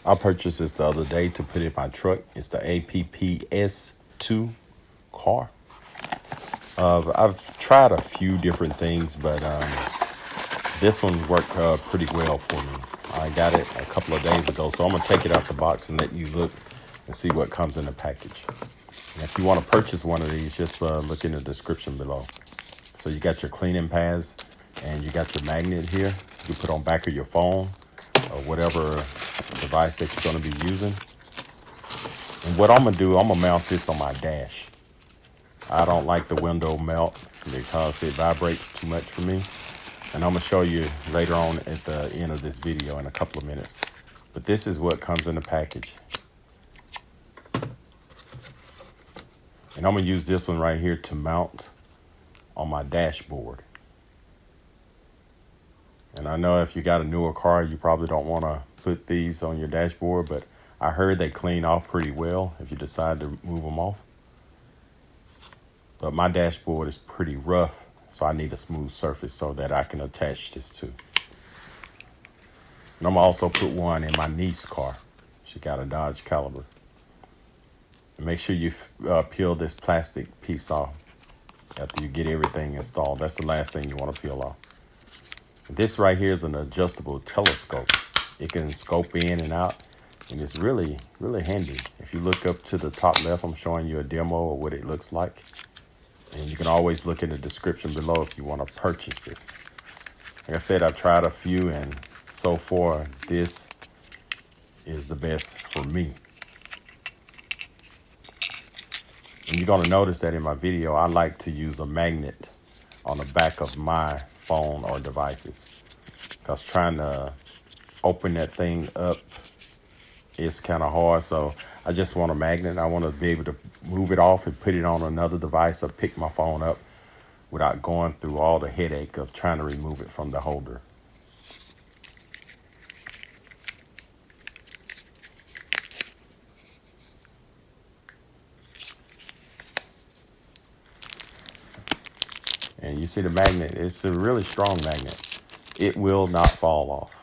I purchased this the other day to put in my truck. It's the APPS2 car. I've tried a few different things, but this one worked pretty well for me. I got it a couple of days ago, so I'm gonna take it out the box and let you look and see what comes in the package. And if you want to purchase one of these, just look in the description below. So you got your cleaning pads and you got your magnet here. You can put on back of your phone or whatever device that you're going to be using. And what I'm going to do, I'm going to mount this on my dash. I don't like the window mount because it vibrates too much for me. And I'm going to show you later on at the end of this video in a couple of minutes. But this is what comes in the package. And I'm going to use this one right here to mount on my dashboard. And I know if you got a newer car, you probably don't want to put these on your dashboard, but I heard they clean off pretty well if you decide to move them off. But my dashboard is pretty rough, so I need a smooth surface so that I can attach this to. And I'm gonna also put one in my niece's car. She got a Dodge Caliber. And make sure you peel this plastic piece off after you get everything installed. That's the last thing you want to peel off. This right here is an adjustable telescope. It can scope in and out, and it's really, really handy. If you look up to the top left, I'm showing you a demo of what it looks like. And you can always look in the description below if you want to purchase this. Like I said, I've tried a few, and so far, this is the best for me. And you're going to notice that in my video, I like to use a magnet on the back of my phone or devices, because trying to open that thing up is kind of hard. So I just want a magnet. I want to be able to move it off and put it on another device or pick my phone up without going through all the headache of trying to remove it from the holder. And you see the magnet, it's a really strong magnet. It will not fall off.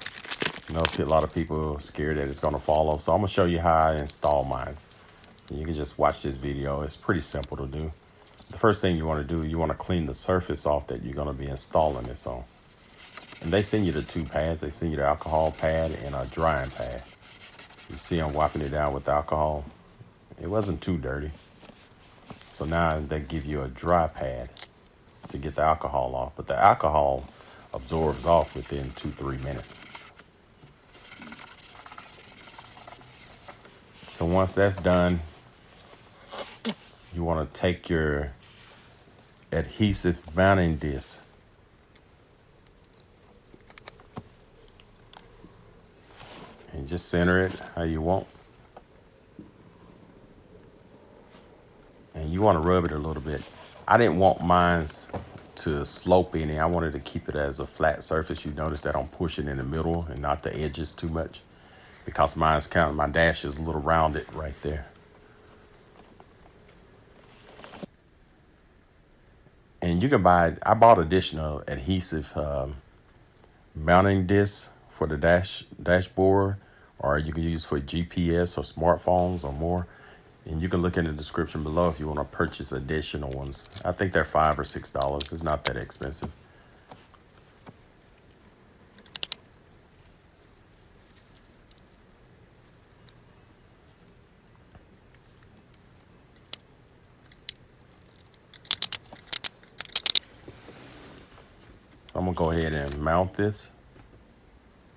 You know, a lot of people are scared that it's gonna fall off. So I'm gonna show you how I install mine. You can just watch this video. It's pretty simple to do. The first thing you wanna do, you wanna clean the surface off that you're gonna be installing this on. And they send you the two pads. They send you the alcohol pad and a drying pad. You see I'm wiping it down with alcohol. It wasn't too dirty. So now they give you a dry pad to get the alcohol off, but the alcohol absorbs off within 2-3 minutes. So once that's done, you want to take your adhesive mounting disc and just center it how you want. And you want to rub it a little bit. I didn't want mine to slope any. I wanted to keep it as a flat surface. You notice that I'm pushing in the middle and not the edges too much, because my dash is a little rounded right there. And you can I bought additional adhesive mounting discs for the dashboard, or you can use for GPS or smartphones or more. And you can look in the description below if you want to purchase additional ones. I think they're $5 or $6. It's not that expensive. I'm going to go ahead and mount this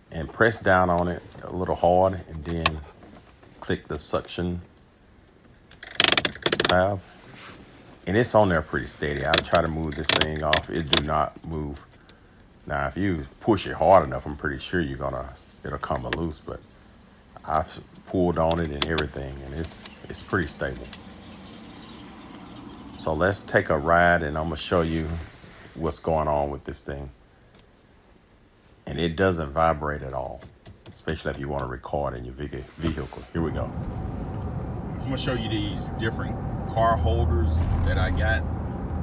and press down on it a little hard, and then click the suction valve. And it's on there pretty steady. I try to move this thing off. It do not move. Now, if you push it hard enough, I'm pretty sure it'll come loose, but I've pulled on it and everything, and it's pretty stable. So let's take a ride, and I'm gonna show you what's going on with this thing. And it doesn't vibrate at all, especially if you want to record in your vehicle. Here we go. I'm gonna show you these different car holders that I got.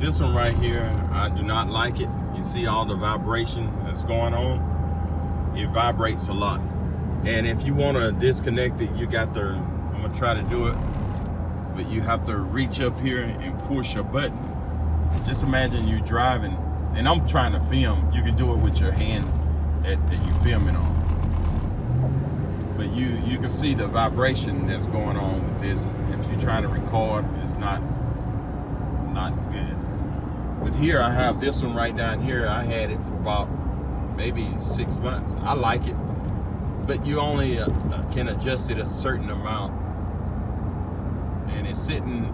This one right here, I do not like it. You see all the vibration that's going on? It vibrates a lot. And if you want to disconnect it, you got the, I'm gonna try to do it, but you have to reach up here and push a button. Just imagine you driving, and I'm trying to film. You can do it with your hand that you filming on. But you can see the vibration that's going on with this. If you're trying to record, it's not good. But here I have this one right down here. I had it for about maybe 6 months. I like it, but you only can adjust it a certain amount, and it's sitting,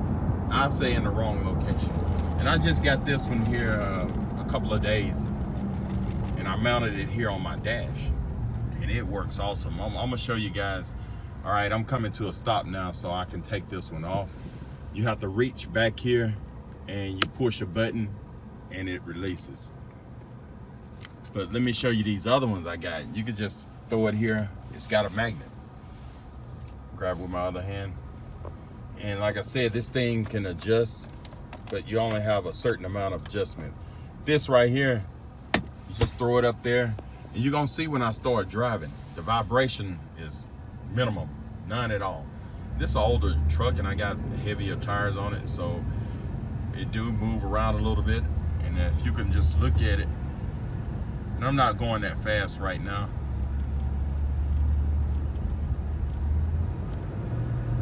I say, in the wrong location. And I just got this one here a couple of days, and I mounted it here on my dash, and it works awesome. I'm gonna show you guys. All right, I'm coming to a stop now, so I can take this one off. You have to reach back here and you push a button and it releases. But let me show you these other ones I got. You could just throw it here. It's got a magnet. Grab with my other hand. And like I said, this thing can adjust, but you only have a certain amount of adjustment. This right here, you just throw it up there, and you're gonna see when I start driving, the vibration is minimum, none at all. This is an older truck, and I got heavier tires on it, so it do move around a little bit. And if you can just look at it, and I'm not going that fast right now,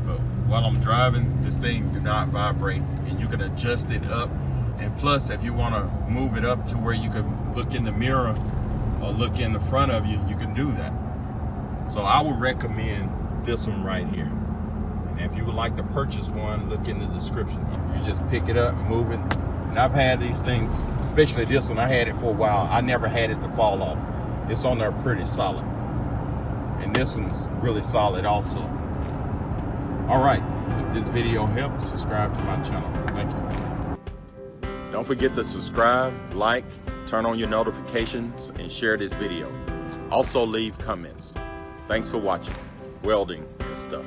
but while I'm driving, this thing do not vibrate, and you can adjust it up. And plus, if you want to move it up to where you can look in the mirror or look in the front of you, you can do that. So I would recommend this one right here. And if you would like to purchase one, look in the description. You just pick it up and move it. And I've had these things, especially this one, I had it for a while. I never had it to fall off. It's on there pretty solid. And this one's really solid also. All right, if this video helped, subscribe to my channel. Thank you. Don't forget to subscribe, like, turn on your notifications, and share this video. Also leave comments. Thanks for watching Welding and Stuff.